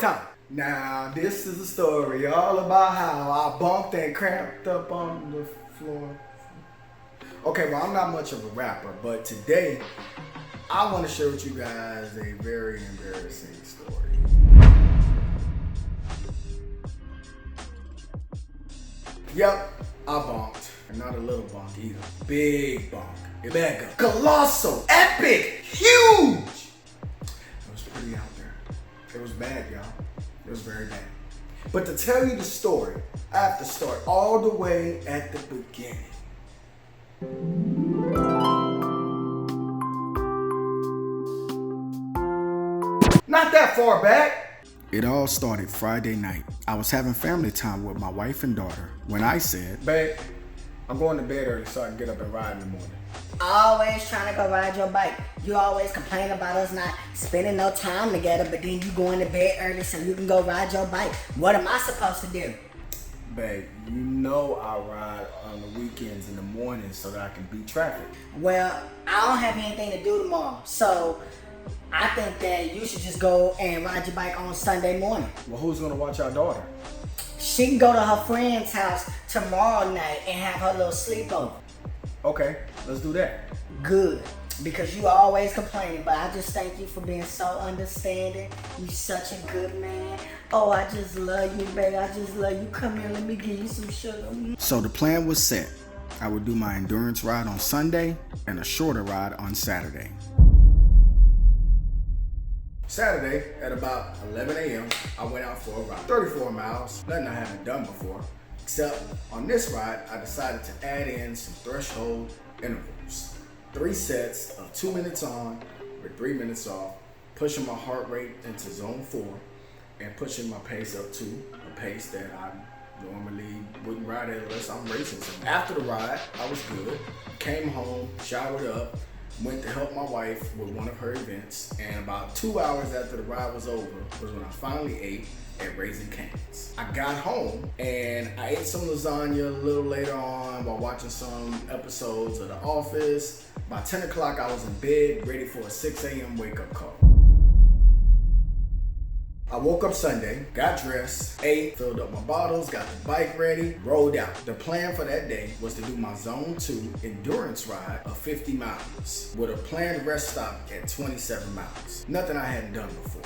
time. Now, this is a story all about how I bumped and cramped up on the floor. Okay, well, I'm not much of a rapper, but today I want to share with you guys a very embarrassing story. Yep, I bonked. And not a little bonk either. Big bonk. Mega. Colossal. Epic. Huge. It was pretty out there. It was bad, y'all. It was very bad. But to tell you the story, I have to start all the way at the beginning. Not that far back. It all started Friday night. I was having family time with my wife and daughter when I said, "Babe, I'm going to bed early so I can get up and ride in the morning." Always trying to go ride your bike. You always complain about us not spending no time together, but then you going to bed early so you can go ride your bike. What am I supposed to do? Babe, you know I ride on the weekends in the morning so that I can beat traffic. Well, I don't have anything to do tomorrow, so I think that you should just go and ride your bike on Sunday morning. Well, who's gonna watch our daughter? She can go to her friend's house tomorrow night and have her little sleepover. Okay, let's do that. Good, because you always complaining, but I just thank you for being so understanding. You such a good man. Oh, I just love you, baby. I just love you. Come here, let me give you some sugar. So the plan was set. I would do my endurance ride on Sunday and a shorter ride on Saturday. Saturday at about 11 a.m., I went out for a ride. 34 miles, nothing I haven't done before. Except on this ride, I decided to add in some threshold intervals. 3 sets of 2 minutes on with 3 minutes off, pushing my heart rate into zone 4 and pushing my pace up to a pace that I normally wouldn't ride at unless I'm racing something. After the ride, I was good. Came home, showered up, went to help my wife with one of her events, and about 2 hours after the ride was over was when I finally ate at Raising Cane's. I got home and I ate some lasagna a little later on while watching some episodes of The Office. By 10 o'clock I was in bed ready for a 6 a.m. wake up call. I woke up Sunday, got dressed, ate, filled up my bottles, got the bike ready, rolled out. The plan for that day was to do my Zone 2 endurance ride of 50 miles with a planned rest stop at 27 miles. Nothing I hadn't done before.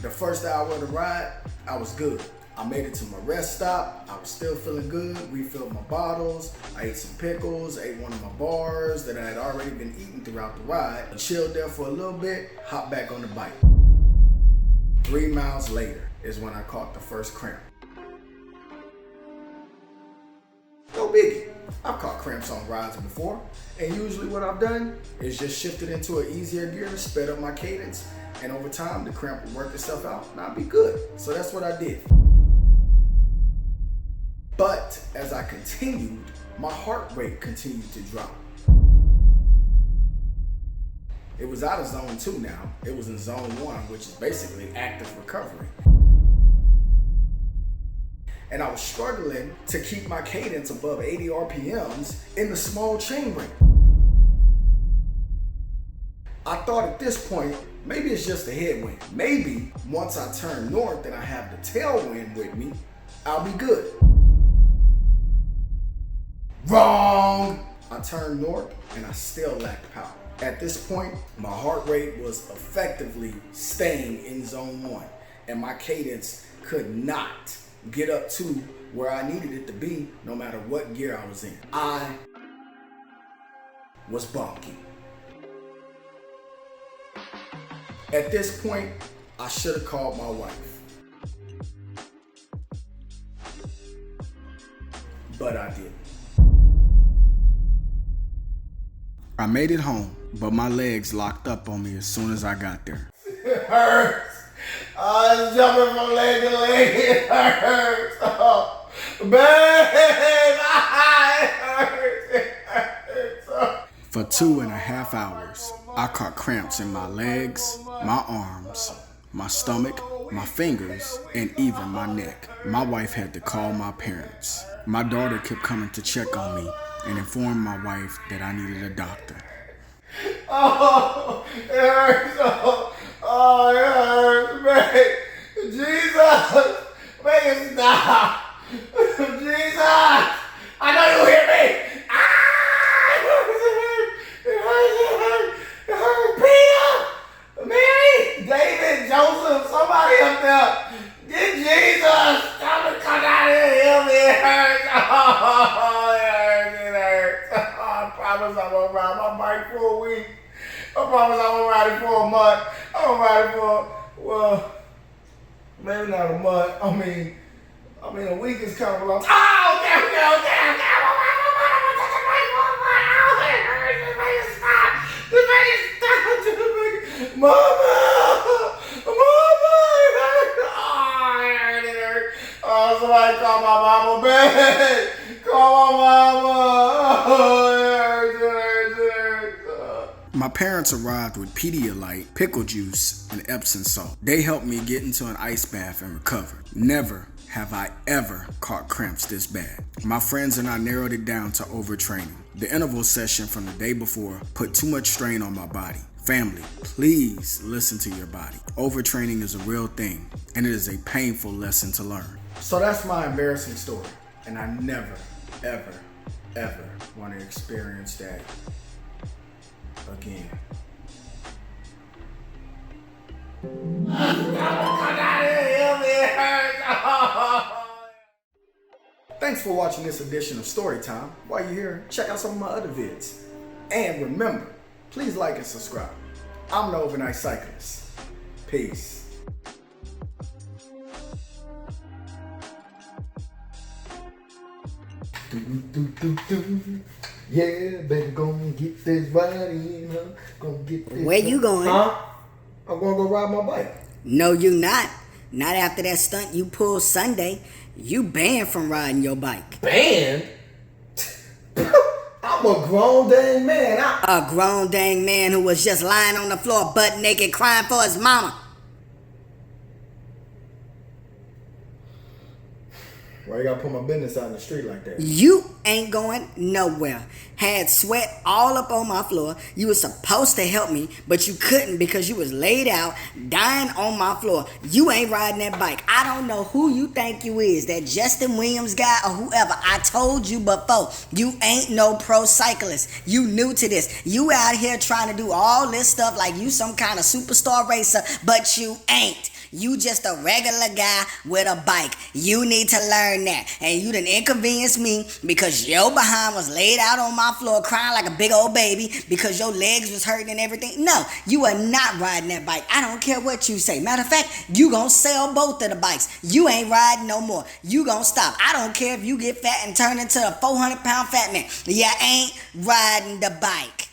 The first hour of the ride, I was good. I made it to my rest stop. I was still feeling good, refilled my bottles. I ate some pickles, ate one of my bars that I had already been eating throughout the ride. I chilled there for a little bit, hopped back on the bike. 3 miles later is when I caught the first cramp. No biggie. I've caught cramps on rides before, and usually what I've done is just shifted into an easier gear, sped up my cadence, and over time the cramp would work itself out and I'd be good. So that's what I did. But as I continued, my heart rate continued to drop. It was out of zone 2 now. It was in zone 1, which is basically active recovery. And I was struggling to keep my cadence above 80 RPMs in the small chain ring. I thought at this point, maybe it's just a headwind. Maybe once I turn north and I have the tailwind with me, I'll be good. Wrong! I turned north and I still lacked power. At this point, my heart rate was effectively staying in zone 1, and my cadence could not get up to where I needed it to be no matter what gear I was in. I was bonking. At this point, I should have called my wife. But I didn't. I made it home, but my legs locked up on me as soon as I got there. It hurts. I was jumping from leg to leg. It hurts. Oh, babe, it hurts. It hurts. Oh. For 2.5 hours, I caught cramps in my legs, my arms, my stomach, my fingers, and even my neck. My wife had to call my parents. My daughter kept coming to check on me and informed my wife that I needed a doctor. Oh, it hurts. Oh, it hurts, babe. Jesus! Make it stop! Jesus! I know you hear me! Ah! It hurts! It hurts! Peter! Mary! David! Joseph! Somebody up there! Get Jesus! Tell me to come out here and heal me! It hurts! Oh, it hurts! I promise I won't ride my bike for a week. I promise I won't ride it for a month. I won't ride it for, well, maybe not a month. I mean a week is kind of long. Oh, okay. I'm gonna touch the bike for a month. Oh, it hurts. Just make it stop. Just make it stop. Just make it. Mama! It hurts. Oh, it hurts. Oh, somebody call my mama, babe. Call my mama. Oh, it hurts. My parents arrived with Pedialyte, pickle juice, and Epsom salt. They helped me get into an ice bath and recover. Never have I ever caught cramps this bad. My friends and I narrowed it down to overtraining. The interval session from the day before put too much strain on my body. Family, please listen to your body. Overtraining is a real thing, and it is a painful lesson to learn. So that's my embarrassing story, and I never, ever want to experience that again. Thanks for watching this edition of Storytime. While you're here, check out some of my other vids. And remember, please like and subscribe. I'm the Overnight Cyclist. Peace. Yeah, baby, gonna get this body, gonna get this. Where you going? Huh? I'm gonna go ride my bike. No, you not. Not after that stunt you pulled Sunday. You banned from riding your bike. Banned? I'm a grown dang man. A grown dang man who was just lying on the floor butt naked crying for his mama. Why you gotta put my business out in the street like that? You ain't going nowhere. Had sweat all up on my floor. You was supposed to help me, but you couldn't because you was laid out, dying on my floor. You ain't riding that bike. I don't know who you think you is, that Justin Williams guy or whoever. I told you before, you ain't no pro cyclist. You new to this. You out here trying to do all this stuff like you some kind of superstar racer, but you ain't. You just a regular guy with a bike. You need to learn that. And you done inconvenienced me because your behind was laid out on my floor crying like a big old baby because your legs was hurting and everything. No, you are not riding that bike. I don't care what you say. Matter of fact, you gonna sell both of the bikes. You ain't riding no more. You gonna stop. I don't care if you get fat and turn into a 400-pound fat man. You ain't riding the bike.